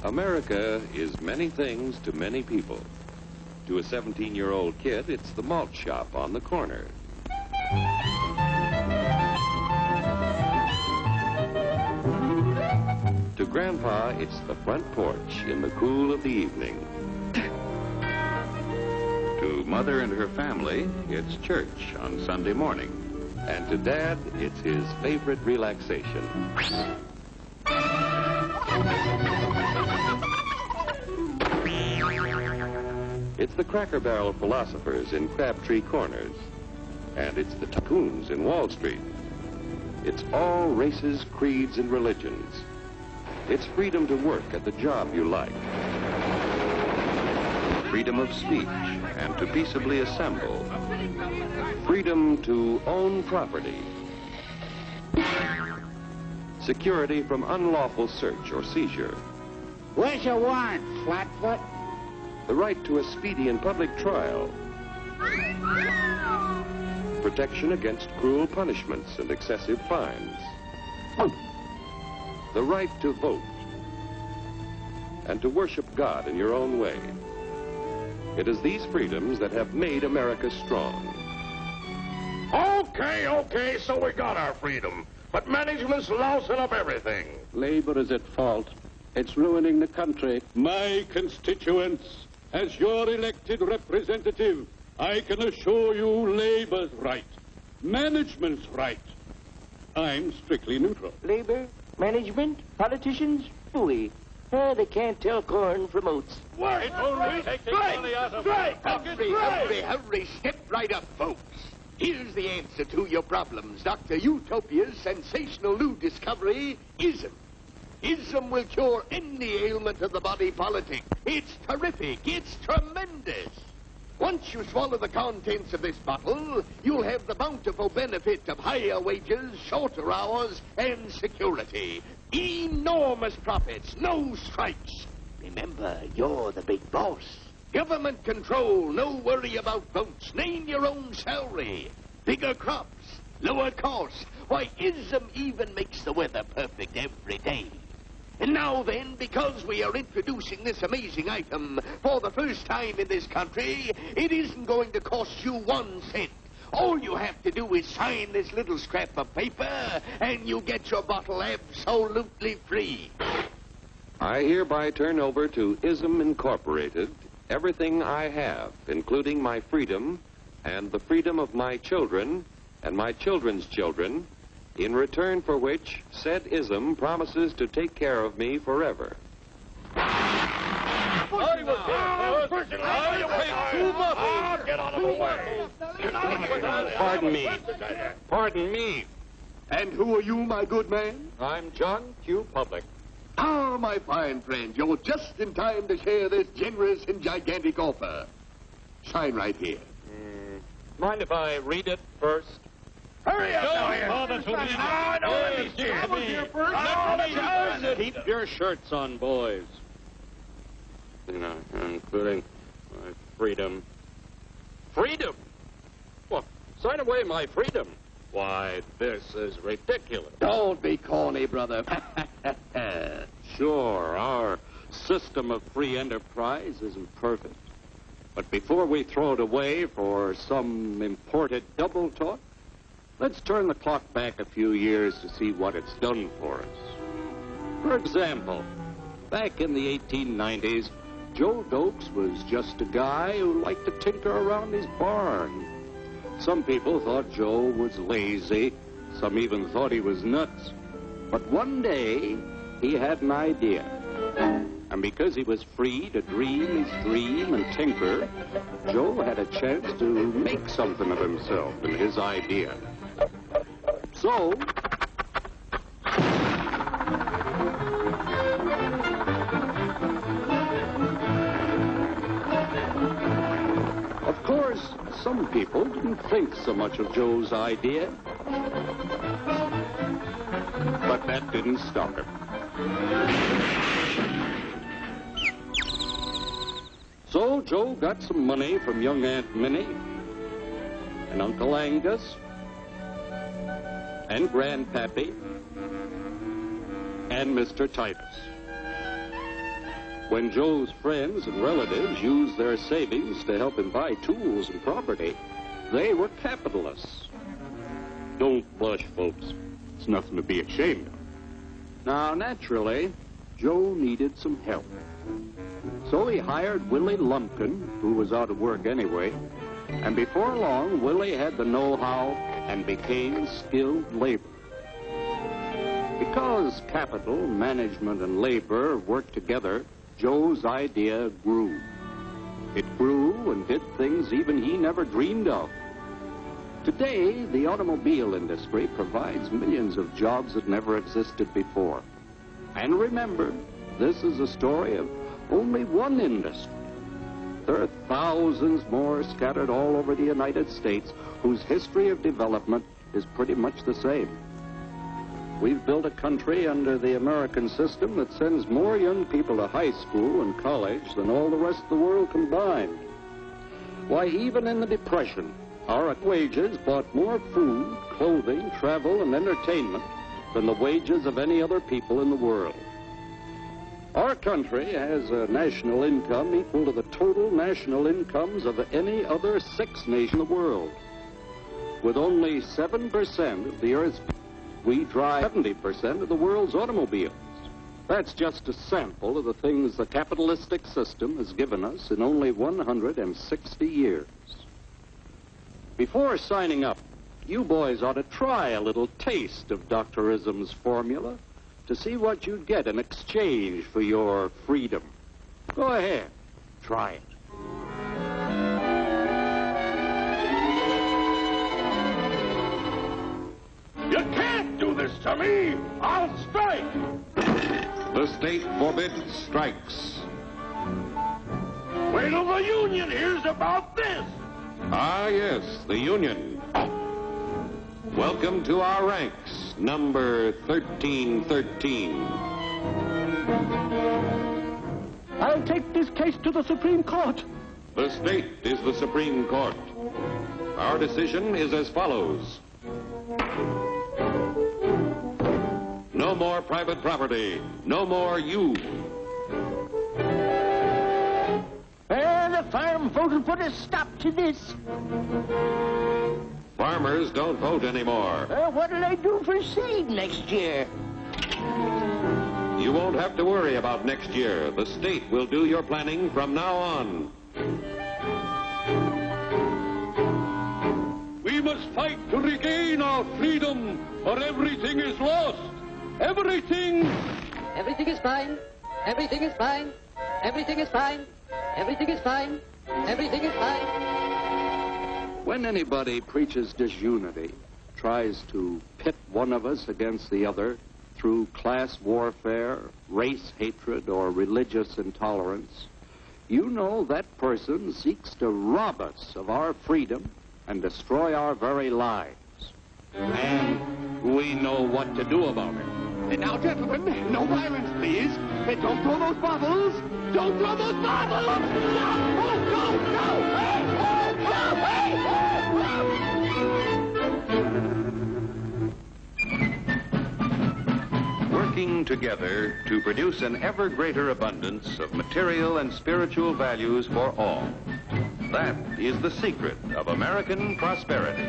America is many things to many people. To a 17-year-old kid, it's the malt shop on the corner. To Grandpa, it's the front porch in the cool of the evening. To Mother and her family, it's church on Sunday morning. And to Dad, it's his favorite relaxation. It's the Cracker Barrel philosophers in Crabtree Corners. And it's the tycoons in Wall Street. It's all races, creeds, and religions. It's freedom to work at the job you like. Freedom of speech and to peaceably assemble. Freedom to own property. Security from unlawful search or seizure. Where's your warrant, Flatfoot? The right to a speedy and public trial. Protection against cruel punishments and excessive fines. The right to vote. And to worship God in your own way. It is these freedoms that have made America strong. Okay, so we got our freedom. But management's lousing up everything. Labor is at fault. It's ruining the country. My constituents, as your elected representative, I can assure you Labor's right. Management's right. I'm strictly neutral. Labor, management, politicians, phooey. They can't tell corn from oats. What? Hurry, step right up, folks. Here's the answer to your problems. Dr. Utopia's sensational new discovery, ism. Ism will cure any ailment of the body politic. It's terrific. It's tremendous. Once you swallow the contents of this bottle, you'll have the bountiful benefit of higher wages, shorter hours, and security. Enormous profits, no strikes. Remember, you're the big boss. Government control, no worry about votes. Name your own salary. Bigger crops, lower costs. Why, ism even makes the weather perfect every day. And now then, because we are introducing this amazing item for the first time in this country, it isn't going to cost you 1 cent. All you have to do is sign this little scrap of paper, and you get your bottle absolutely free. I hereby turn over to ISM Incorporated everything I have, including my freedom and the freedom of my children and my children's children, in return for which said ISM promises to take care of me forever. Get out of the way. Pardon me. And who are you, my good man? I'm John Q. Public. Ah, my fine friend, you're just in time to share this generous and gigantic offer. Sign right here. Mind if I read it first? Hurry up, Keep your shirts on, boys. Including my freedom. Freedom? Well, sign away my freedom. Why, this is ridiculous. Don't be corny, brother. Sure, our system of free enterprise isn't perfect. But before we throw it away for some imported double talk, let's turn the clock back a few years to see what it's done for us. For example, back in the 1890s, Joe Dokes was just a guy who liked to tinker around his barn. Some people thought Joe was lazy. Some even thought he was nuts. But one day, he had an idea. And because he was free to dream his dream and tinker, Joe had a chance to make something of himself and his idea. So, of course, some people didn't think so much of Joe's idea. But that didn't stop him. So Joe got some money from young Aunt Minnie and Uncle Angus and Grandpappy and Mr. Titus. When Joe's friends and relatives used their savings to help him buy tools and property, they were capitalists. Don't blush, folks. It's nothing to be ashamed of. Now, naturally, Joe needed some help. So he hired Willie Lumpkin, who was out of work anyway, and before long, Willie had the know-how and became skilled labor. Because capital, management, and labor worked together, Joe's idea grew. It grew and did things even he never dreamed of. Today, the automobile industry provides millions of jobs that never existed before. And remember, this is a story of only one industry. There are thousands more scattered all over the United States whose history of development is pretty much the same. We've built a country under the American system that sends more young people to high school and college than all the rest of the world combined. Why, even in the Depression, our wages bought more food, clothing, travel, and entertainment than the wages of any other people in the world. Our country has a national income equal to the total national incomes of any other 6 nations in the world. With only 7% of the Earth's people, we drive 70% of the world's automobiles. That's just a sample of the things the capitalistic system has given us in only 160 years. Before signing up, you boys ought to try a little taste of Dr. Ism's formula to see what you'd get in exchange for your freedom. Go ahead, try it. You can't do this to me! I'll strike! The state forbids strikes. Wait till the union hears about this! Ah, yes, the Union. Welcome to our ranks, number 1313. I'll take this case to the Supreme Court. The state is the Supreme Court. Our decision is as follows. No more private property. No more you. The farm folk will put a stop to this. Farmers don't vote anymore. What'll they do for seed next year? You won't have to worry about next year. The state will do your planning from now on. We must fight to regain our freedom, or everything is lost. Everything! Everything is fine. Everything is fine. Everything is fine. Everything is fine. Everything is fine. When anybody preaches disunity, tries to pit one of us against the other through class warfare, race hatred, or religious intolerance, you know that person seeks to rob us of our freedom and destroy our very lives. And we know what to do about it. Now, gentlemen, no violence, please. Don't throw those bottles. Don't throw those bottles. No! No! No! Hey! Working together to produce an ever greater abundance of material and spiritual values for all. That is the secret of American prosperity.